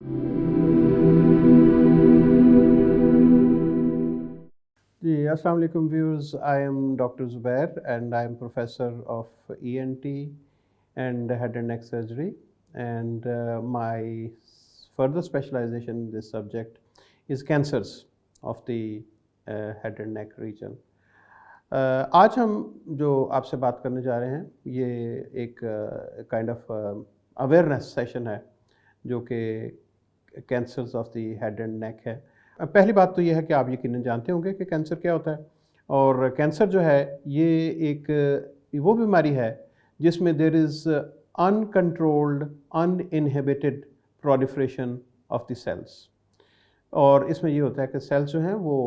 जी, अस्सलाम वालेकुम viewers. I am doctor Zubair and I am professor of ENT and head and neck surgery, and my further specialization in this subject is cancers of the head and neck region. आज हम जो आपसे बात करने जा रहे हैं ये एक काइंड ऑफ अवेयरनेस सेशन है जो कि cancers of the head and neck है। पहली बात तो ये है कि आप यकीनन जानते होंगे कि कैंसर क्या होता है, और कैंसर जो है ये एक वो बीमारी है जिसमें there is uncontrolled uninhibited proliferation of the cells. और इसमें ये होता है कि सेल्स जो हैं वो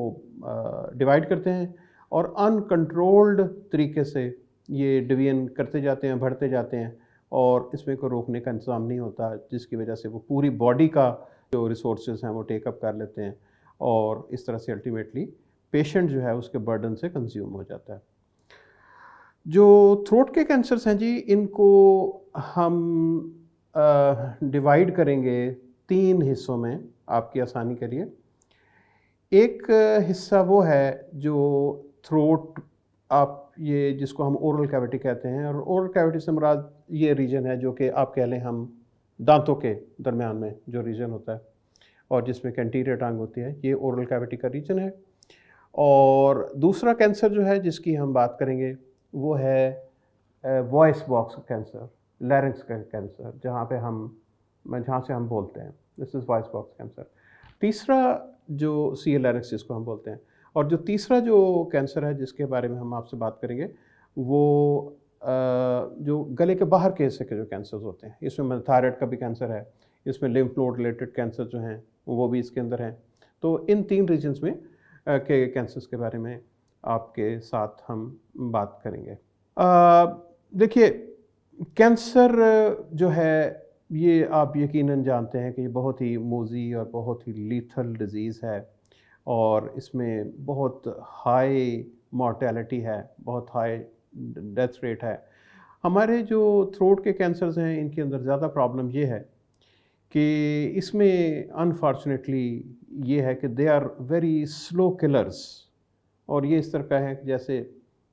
डिवाइड करते हैं और अनकंट्रोल्ड तरीके से ये डिवीजन करते जाते हैं, बढ़ते जाते हैं, और इसमें कोई रोकने का इंतज़ाम नहीं होता, जिसकी वजह से वो पूरी बॉडी का जो रिसोर्सेज हैं वो टेकअप कर लेते हैं, और इस तरह से अल्टीमेटली पेशेंट जो है उसके बर्डन से कंज्यूम हो जाता है। जो थ्रोट के कैंसर्स हैं जी, इनको हम डिवाइड करेंगे 3 हिस्सों में आपकी आसानी के लिए। एक हिस्सा वो है जो थ्रोट, आप ये जिसको हम ओरल कैविटी कहते हैं, और ओरल कैविटी से मुराद ये रीजन है जो कि आप कह लें हम दांतों के दरमियान में जो रीजन होता है और जिसमें एंटीरियर टंग होती है, ये ओरल कैविटी का रीजन है। और दूसरा कैंसर जो है जिसकी हम बात करेंगे वो है वॉइस बॉक्स कैंसर, लैरिंक्स का कैंसर, जहाँ से हम बोलते हैं, this is voice box cancer. तीसरा जो सी लैरिंक्स जिसको हम बोलते हैं, और जो तीसरा जो कैंसर है जिसके बारे में हम आपसे बात करेंगे वो जो गले के बाहर के हिस्से के जो कैंसर्स होते हैं, इसमें थायराइड का भी कैंसर है, इसमें लिम्फ नोड रिलेटेड कैंसर जो हैं वो भी इसके अंदर हैं। तो इन 3 रीजन्स में के कैंसर्स के बारे में आपके साथ हम बात करेंगे। देखिए, कैंसर जो है ये आप यकीनन जानते हैं कि ये बहुत ही मूज़ी और बहुत ही लीथल डिज़ीज़ है, और इसमें बहुत हाई मॉर्टेलिटी है, बहुत हाई डेथ रेट है। हमारे जो थ्रोट के कैंसर्स हैं इनके अंदर ज़्यादा प्रॉब्लम ये है कि इसमें अनफॉर्चुनेटली ये है कि they are very slow killers. और ये इस तरह का है कि जैसे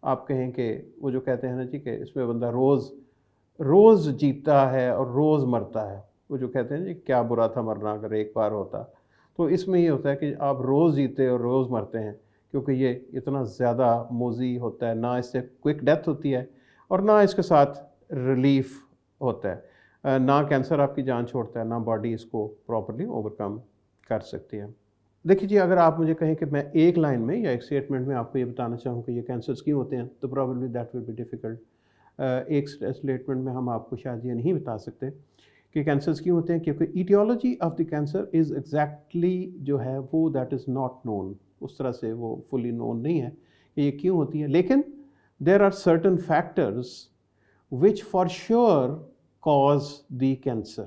आप कहें कि वो जो कहते हैं ना जी कि इसमें बंदा रोज़ रोज़ जीता है और रोज़ मरता है। वो जो कहते हैं जी, क्या बुरा था मरना अगर एक बार होता। तो इसमें ये होता है कि आप रोज़ जीते और रोज़ मरते हैं, क्योंकि ये इतना ज़्यादा मूज़ी होता है, ना इससे क्विक डेथ होती है और ना इसके साथ रिलीफ़ होता है। ना कैंसर आपकी जान छोड़ता है, ना बॉडी इसको प्रॉपर्ली ओवरकम कर सकती है। देखिए जी, अगर आप मुझे कहें कि मैं एक लाइन में या एक स्टेटमेंट में आपको ये बताना चाहूँ कि ये कैंसर्स क्यों होते हैं, तो probably that will be difficult. एक स्टेटमेंट में हम आपको शायद ये नहीं बता सकते कि कैंसर्स क्यों होते हैं, क्योंकि aetiology of the cancer is exactly जो है वो दैट इज़ नॉट नोन। उस तरह से वो फुली नोन नहीं है कि ये क्यों होती है, लेकिन there are certain factors which for sure cause the cancer,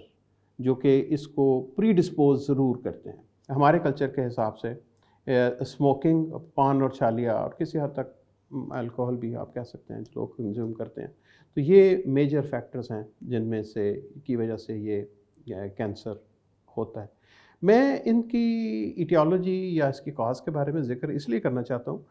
जो कि इसको प्रीडिस्पोज ज़रूर करते हैं। हमारे कल्चर के हिसाब से स्मोकिंग, पान और छालिया, और किसी हद तक अल्कोहल भी आप कह सकते हैं लोग कंज्यूम करते हैं। तो ये मेजर फैक्टर्स हैं जिनमें से की वजह से ये कैंसर होता है। मैं इनकी इटियोलॉजी या इसकी कॉज के बारे में ज़िक्र इसलिए करना चाहता हूँ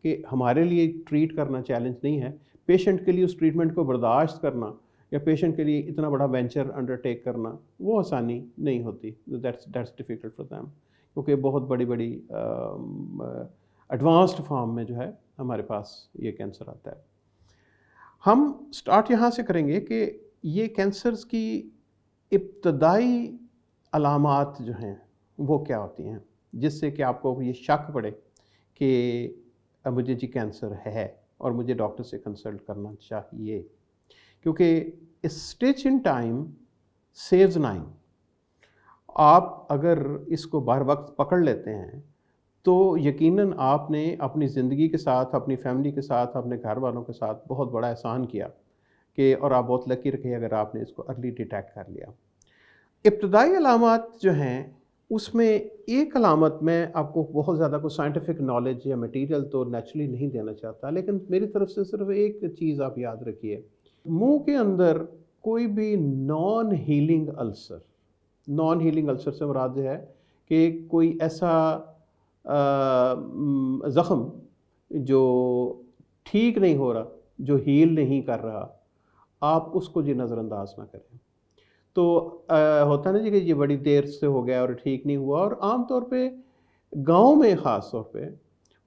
कि हमारे लिए ट्रीट करना चैलेंज नहीं है, पेशेंट के लिए उस ट्रीटमेंट को बर्दाश्त करना या पेशेंट के लिए इतना बड़ा वेंचर अंडरटेक करना वो आसानी नहीं होती। दैट्स डिफ़िकल्ट फॉर देम, क्योंकि बहुत बड़ी एडवांस्ड फॉर्म में जो है हमारे पास ये कैंसर आता है। हम स्टार्ट यहाँ से करेंगे कि ये कैंसर्स की इब्तदाई अलामात जो हैं वो क्या होती हैं, जिससे कि आपको ये शक पड़े कि मुझे जी कैंसर है और मुझे डॉक्टर से कंसल्ट करना चाहिए। क्योंकि स्टिच इन टाइम सेव्स 9। आप अगर इसको बर वक्त पकड़ लेते हैं तो यकीनन आपने अपनी ज़िंदगी के साथ, अपनी फैमिली के साथ, अपने घर वालों के साथ बहुत बड़ा एहसान किया कि, और आप बहुत लकी रहे अगर आपने इसको अर्ली डिटेक्ट कर लिया। इब्तदाई अलामात जो हैं उसमें एक अलामत, मैं आपको बहुत ज़्यादा कोई साइंटिफिक नॉलेज या मटेरियल तो नेचुरली नहीं देना चाहता, लेकिन मेरी तरफ से सिर्फ एक चीज़ आप याद रखिए। मुंह के अंदर कोई भी non healing ulcer, non healing ulcer से मुराद है कि कोई ऐसा ज़ख़म जो ठीक नहीं हो रहा, जो हील नहीं कर रहा, आप उसको जी नज़रअंदाज ना करें। तो होता है ना जी कि ये बड़ी देर से हो गया और ठीक नहीं हुआ, और आम तौर पे गाँव में ख़ास तौर पे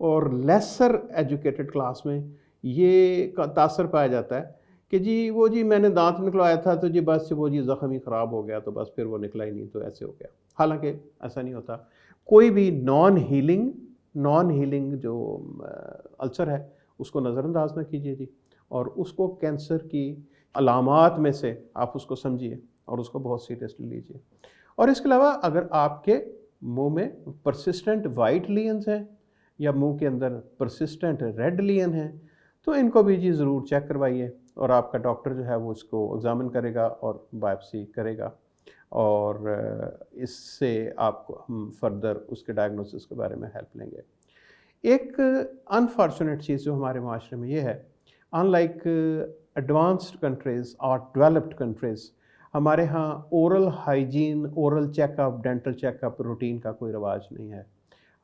और लेसर एजुकेटेड क्लास में ये तासर पाया जाता है कि जी मैंने दाँत निकलवाया था तो जी बस वो जी ज़ख़्म ही ख़राब हो गया तो बस फिर वो निकला ही नहीं तो ऐसे हो गया। हालाँकि ऐसा नहीं होता। कोई भी नॉन हीलिंग जो अल्सर है उसको नज़रअंदाज ना कीजिए जी, और उसको कैंसर की अलामात में से आप उसको समझिए और उसको बहुत सीरियसली लीजिए। और इसके अलावा अगर आपके मुँह में परसिस्टेंट वाइट लीयंस हैं या मुँह के अंदर परसिस्टेंट रेड लीयन हैं, तो इनको भी जी ज़रूर चेक करवाइए, और आपका डॉक्टर जो है वो इसको एग्ज़ामिन करेगा और बायोप्सी करेगा, और इससे आपको हम फर्दर उसके डायग्नोसिस के बारे में हेल्प लेंगे। एक अनफॉर्चुनेट चीज़ जो हमारे माशरे में ये है, अनलाइक एडवांस्ड कंट्रीज़ और डेवलप्ड कंट्रीज़, हमारे यहाँ oral hygiene, oral checkup, dental checkup routine का कोई रिवाज नहीं है।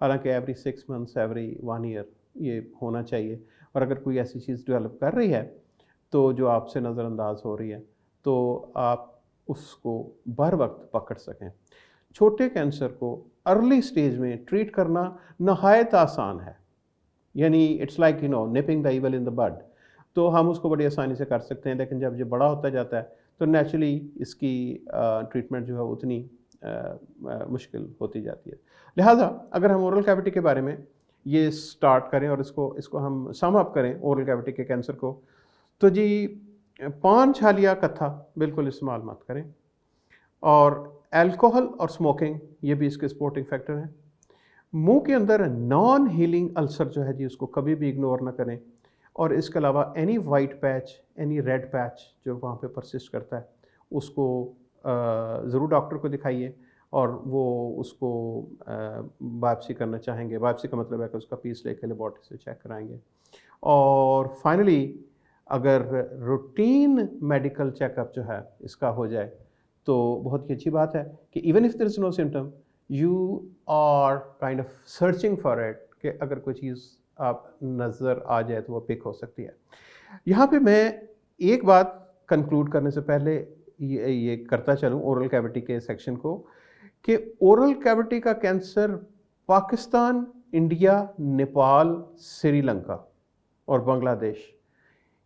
हालांकि एवरी 6 मंथ्स, एवरी 1 ईयर ये होना चाहिए, और अगर कोई ऐसी चीज़ डेवलप कर रही है तो जो आपसे नज़रअंदाज हो रही है, तो आप उसको बर वक्त पकड़ सकें। छोटे कैंसर को अर्ली स्टेज में ट्रीट करना नहायत आसान है, यानी it's like nipping the evil in the bud. तो हम उसको बड़ी आसानी से कर सकते हैं, लेकिन जब ये बड़ा होता जाता है तो नेचुरली इसकी ट्रीटमेंट जो है उतनी मुश्किल होती जाती है। लिहाजा अगर हम ओरल कैविटी के बारे में ये स्टार्ट करें और इसको हम सम अप करें ओरल कैविटी के कैंसर को, तो जी पान छालिया कत्था बिल्कुल इस्तेमाल मत करें, और अल्कोहल और स्मोकिंग ये भी इसके सपोर्टिंग फैक्टर हैं। मुंह के अंदर नॉन हीलिंग अल्सर जो है जी उसको कभी भी इग्नोर ना करें, और इसके अलावा any white patch, any red patch जो वहाँ पे परसिस्ट करता है उसको ज़रूर डॉक्टर को दिखाइए, और वो उसको बायोप्सी करना चाहेंगे। बायोप्सी का मतलब है कि उसका पीस लेके लेबॉर्ट्री से चेक कराएंगे। और फाइनली अगर रूटीन मेडिकल चेकअप जो है इसका हो जाए तो बहुत ही अच्छी बात है कि even if there is no symptom, you are kind of searching for it, कि अगर कोई चीज़ आप नज़र आ जाए तो वो पिक हो सकती है। यहाँ पे मैं एक बात कंक्लूड करने से पहले ये करता चलूँ ओरल कैविटी के सेक्शन को, कि ओरल कैविटी का कैंसर पाकिस्तान, इंडिया, नेपाल, श्रीलंका और बांग्लादेश,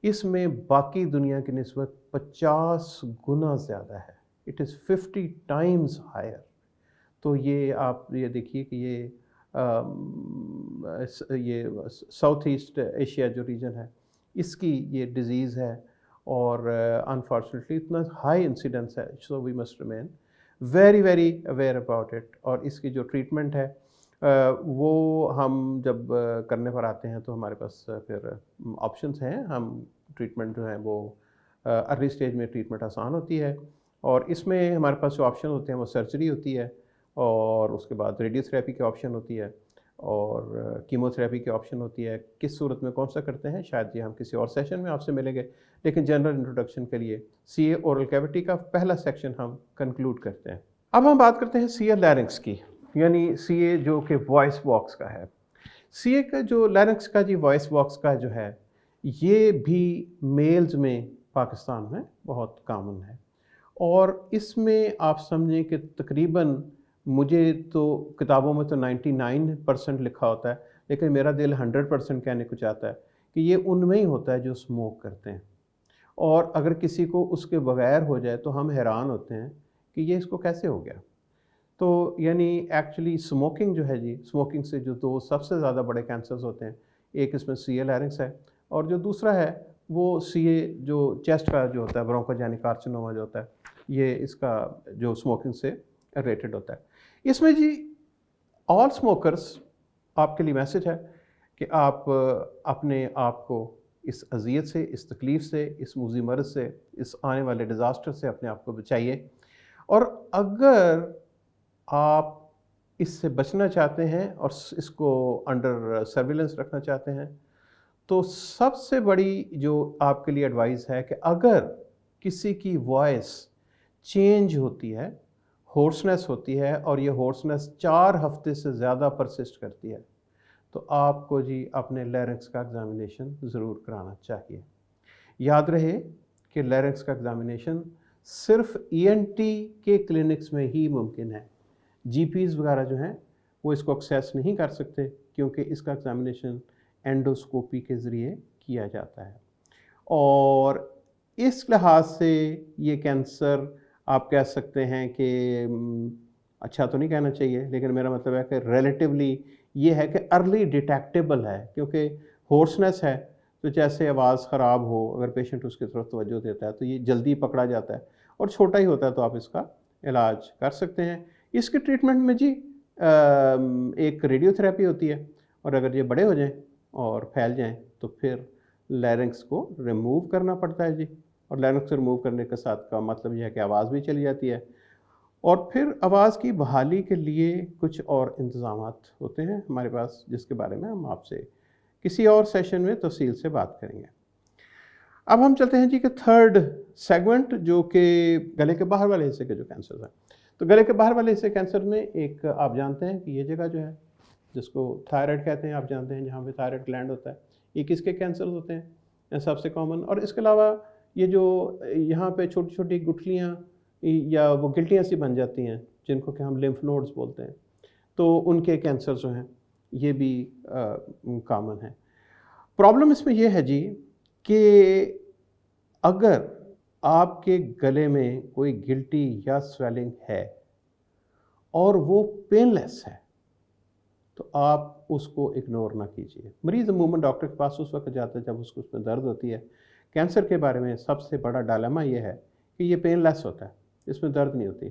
इसमें बाकी दुनिया की निस्बत 50 गुना ज़्यादा है। It is 50 times higher. तो ये आप ये देखिए कि ये साउथ ईस्ट एशिया जो रीजन है इसकी ये डिज़ीज़ है, और अनफॉर्चुनेटली इतना हाई इंसिडेंस है, so we must remain very very aware about it. और इसकी जो ट्रीटमेंट है वो हम जब करने पर आते हैं तो हमारे पास फिर ऑप्शंस हैं। हम ट्रीटमेंट जो है वो अर्ली स्टेज में ट्रीटमेंट आसान होती है, और इसमें हमारे पास जो ऑप्शन होते हैं वो सर्जरी होती है, और उसके बाद रेडियोथेरेपी की ऑप्शन होती है, और कीमोथेरेपी की ऑप्शन होती है। किस सूरत में कौन सा करते हैं शायद ये हम किसी और सेशन में आपसे मिलेंगे, लेकिन जनरल इंट्रोडक्शन के लिए सीए ओरल कैविटी का पहला सेक्शन हम कंक्लूड करते हैं। अब हम बात करते हैं सीए लैरिंक्स की, यानी सीए जो कि वॉइस बॉक्स का है। सीए का जो लैरिंक्स का जी वॉइस बॉक्स का जो है, ये भी मेल्स में पाकिस्तान में बहुत कॉमन है, और इसमें आप समझें कि तकरीबन, मुझे तो किताबों में तो 99% लिखा होता है, लेकिन मेरा दिल 100% कहने को चाहता है कि ये उनमें ही होता है जो स्मोक करते हैं। और अगर किसी को उसके बगैर हो जाए तो हम हैरान होते हैं कि ये इसको कैसे हो गया। तो यानी एक्चुअली स्मोकिंग जो है जी, स्मोकिंग से जो दो सबसे ज़्यादा बड़े कैंसर्स होते हैं, एक इसमें सीए लैरिंक्स है, और जो दूसरा है वो सीए जो चेस्ट का जो होता है, ब्रोंकोजेनिक कार्सिनोमा जो होता है, ये इसका जो स्मोकिंग से रिलेटेड होता है। इसमें जी ऑल स्मोकर्स, आपके लिए मैसेज है कि आप अपने आप को इस अज़ियत से, इस तकलीफ़ से, इस मुज़ी मर्ज़ से, इस आने वाले डिज़ास्टर से अपने आप को बचाइए। और अगर आप इससे बचना चाहते हैं और इसको अंडर सर्विलेंस रखना चाहते हैं, तो सबसे बड़ी जो आपके लिए एडवाइस है कि अगर किसी की वॉइस चेंज होती है, होर्सनेस होती है और ये होर्सनेस 4 हफ्ते से ज़्यादा परसिस्ट करती है, तो आपको जी अपने लैरिंक्स का एग्ज़ामिनेशन ज़रूर कराना चाहिए। याद रहे कि लैरिंक्स का एग्ज़ामिनेशन सिर्फ ईएनटी के क्लिनिक्स में ही मुमकिन है। जीपीज़ वगैरह जो हैं वो इसको एक्सेस नहीं कर सकते, क्योंकि इसका एग्ज़ामिनेशन एंडोस्कोपी के ज़रिए किया जाता है। और इस लिहाज से ये कैंसर आप कह सकते हैं कि अच्छा तो नहीं कहना चाहिए, लेकिन मेरा मतलब है कि रिलेटिवली ये है कि अर्ली डिटेक्टेबल है, क्योंकि होर्सनेस है तो जैसे आवाज़ ख़राब हो, अगर पेशेंट उसकी तरफ तवज्जो देता है तो ये जल्दी पकड़ा जाता है, और छोटा ही होता है तो आप इसका इलाज कर सकते हैं। इसके ट्रीटमेंट में जी एक रेडियोथेरेपी होती है, और अगर ये बड़े हो जाएं और फैल जाएं तो फिर लैरिंक्स को रिमूव करना पड़ता है जी। और लैरिंक्स रिमूव करने के साथ का मतलब यह है कि आवाज़ भी चली जाती है, और फिर आवाज़ की बहाली के लिए कुछ और इंतज़ामात होते हैं हमारे पास, जिसके बारे में हम आपसे किसी और सेशन में तफसील से बात करेंगे। अब हम चलते हैं जी कि थर्ड सेगमेंट, जो कि गले के बाहर वाले हिस्से के जो कैंसर हैं। तो गले के बाहर वाले हिस्से कैंसर में एक आप जानते हैं कि ये जगह जो है जिसको थायराइड कहते हैं, आप जानते हैं, जहाँ पे थायराइड ग्लैंड होता है, ये किसके कैंसर होते हैं सबसे कॉमन। और इसके अलावा ये जो यहाँ पे छोटी छोटी गुठलियाँ या वो गिल्टियाँ सी बन जाती हैं, जिनको कि हम लिम्फ नोड्स बोलते हैं, तो उनके कैंसर जो हैं ये भी कॉमन है। प्रॉब्लम इसमें यह है जी कि अगर आपके गले में कोई गिल्टी या स्वेलिंग है और वो पेनलेस है, तो आप उसको इग्नोर ना कीजिए। मरीज़ अमूमन डॉक्टर के पास उस वक्त जाता है जब उसको उसमें दर्द होती है। कैंसर के बारे में सबसे बड़ा डायलेमा ये है कि ये पेनलेस होता है, इसमें दर्द नहीं होती,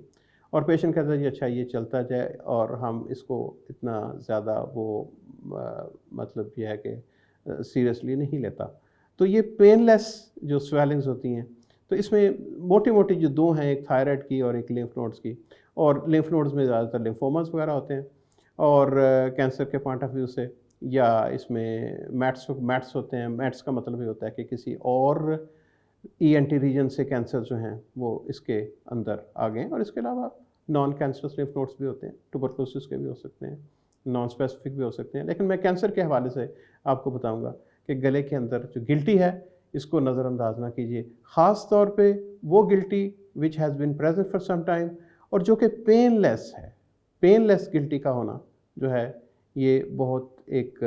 और पेशेंट कहता है जी अच्छा ये चलता जाए, और हम इसको इतना ज़्यादा वो मतलब ये है कि सीरियसली नहीं लेता। तो ये पेनलेस जो स्वेलिंग्स होती हैं, तो इसमें मोटी मोटी जो दो हैं, एक थायराइड की और एक लिम्फ नोड्स की, और लिम्फ नोड्स में ज़्यादातर लिम्फोमास वगैरह होते हैं, और कैंसर के पॉइंट ऑफ व्यू से, या इसमें मैट्स होते हैं। मैट्स का मतलब ये होता है कि किसी और ईएनटी रीजन से कैंसर जो हैं वो इसके अंदर आ गए हैं। और इसके अलावा नॉन कैंसरस लिम्फ नोड्स भी होते हैं, ट्यूबरकुलोसिस के भी हो सकते हैं, नॉन स्पेसिफिक भी हो सकते हैं। लेकिन मैं कैंसर के हवाले से आपको बताऊंगा कि गले के अंदर जो गिल्टी है इसको नज़रअंदाज ना कीजिए, ख़ास तौर पे वो गिल्टी which has been present for some time, और जो कि पेनलेस है। पेनलेस गिल्टी का होना जो है ये बहुत एक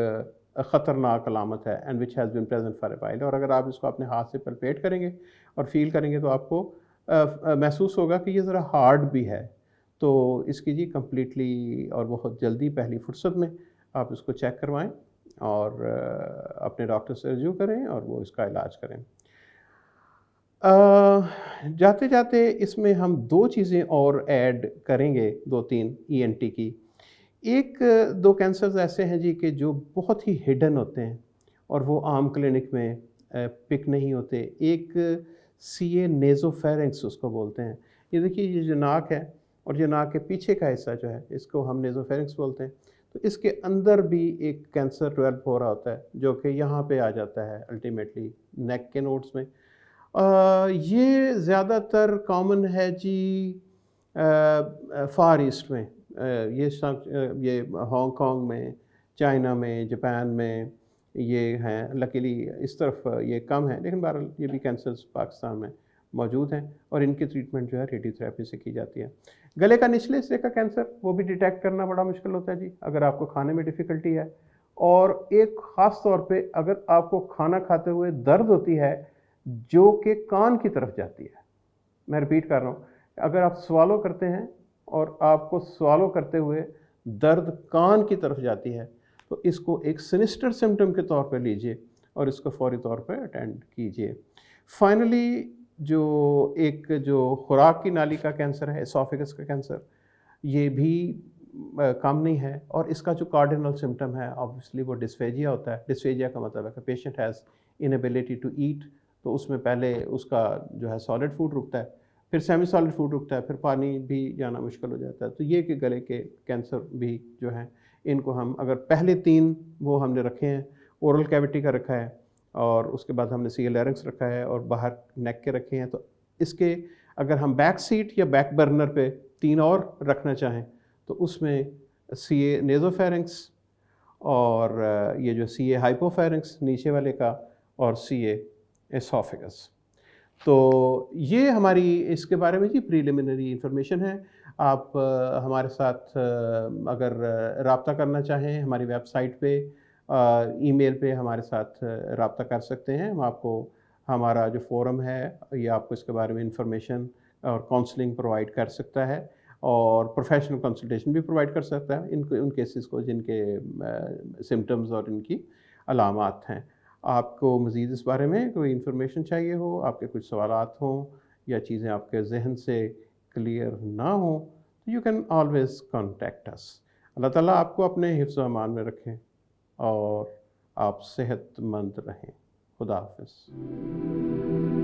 ख़तरनाक अलामत है, and which has been present for a while. और अगर आप इसको अपने हाथ से पलपेट करेंगे और फील करेंगे तो आपको महसूस होगा कि ये ज़रा हार्ड भी है। तो इसकी जी कम्प्लीटली और बहुत जल्दी पहली फुर्सत में आप इसको चेक करवाएं और अपने डॉक्टर से रिव्यू करें और वो इसका इलाज करें। जाते जाते इसमें हम दो चीज़ें और ऐड करेंगे, 2-3 ईएनटी की। एक दो कैंसर्स ऐसे हैं जी कि जो बहुत ही हिडन होते हैं और वो आम क्लिनिक में पिक नहीं होते। एक सीए नेज़ोफेरिंक्स उसको बोलते हैं। ये देखिए, ये जो नाक है और ये नाक के पीछे का हिस्सा जो है इसको हम नेज़ोफेरिंक्स बोलते हैं। तो इसके अंदर भी एक कैंसर डेवलप हो रहा होता है जो कि यहाँ पे आ जाता है अल्टीमेटली नेक के नोड्स में। ये ज़्यादातर कॉमन है जी फार ईस्ट में, ये हांगकांग में, चाइना में, जापान में ये हैं। लकीली इस तरफ ये कम है, लेकिन बहरहाल ये भी कैंसर्स पाकिस्तान में मौजूद हैं और इनकी ट्रीटमेंट जो है रेडियोथेरेपी से की जाती है। गले का निचले हिस्से का कैंसर वो भी डिटेक्ट करना बड़ा मुश्किल होता है जी, अगर आपको खाने में डिफ़िकल्टी है, और एक ख़ास तौर पे अगर आपको खाना खाते हुए दर्द होती है जो कि कान की तरफ जाती है। मैं रिपीट कर रहा हूँ, अगर आप स्वालो करते हैं और आपको स्वालो करते हुए दर्द कान की तरफ जाती है, तो इसको एक सिनिस्टर सिम्टम के तौर पर लीजिए और इसको फौरी तौर पर अटेंड कीजिए। फाइनली जो खुराक की नाली का कैंसर है, एसोफेगस का कैंसर, ये भी कम नहीं है, और इसका जो कार्डिनल सिम्टम है ऑब्वियसली वो डिस्फेजिया होता है। डिस्फेजिया का मतलब है कि patient has inability to eat, तो उसमें पहले उसका जो है सॉलिड फूड रुकता है, फिर सेमी सॉलिड फूड रुकता है, फिर पानी भी जाना मुश्किल हो जाता है। तो ये कि गले के कैंसर भी जो हैं इनको हम अगर पहले 3 वो हमने रखे हैं, ओरल कैविटी का रखा है और उसके बाद हमने सीए लैरिंक्स रखा है और बाहर नेक के रखे हैं, तो इसके अगर हम बैक सीट या बैक बर्नर पे 3 और रखना चाहें तो उसमें CA नेज़ोफेरिंक्स और ये जो CA हाइपोफेरिंक्स नीचे वाले का और CA एसोफेगस। तो ये हमारी इसके बारे में जी प्रीलिमिनरी इंफॉर्मेशन है। आप हमारे साथ अगर राब्ता करना चाहें हमारी वेबसाइट पे ईमेल पे हमारे साथ राब्ता कर सकते हैं। हम आपको हमारा जो फ़ोरम है ये आपको इसके बारे में इंफॉर्मेशन और काउंसलिंग प्रोवाइड कर सकता है और प्रोफेशनल कंसल्टेशन भी प्रोवाइड कर सकता है उन केसेस को जिनके सिम्पटम्स और इनकी अलामात हैं। आपको मज़ीद इस बारे में कोई इन्फॉर्मेशन चाहिए हो, आपके कुछ सवालात हों या चीज़ें आपके ज़हन से क्लियर ना हो, तो you can always contact us. अल्लाह ताला आपको अपने हिफ्ज़ व अमान में रखें और आप सेहतमंद रहें। खुदा हाफ़िज़।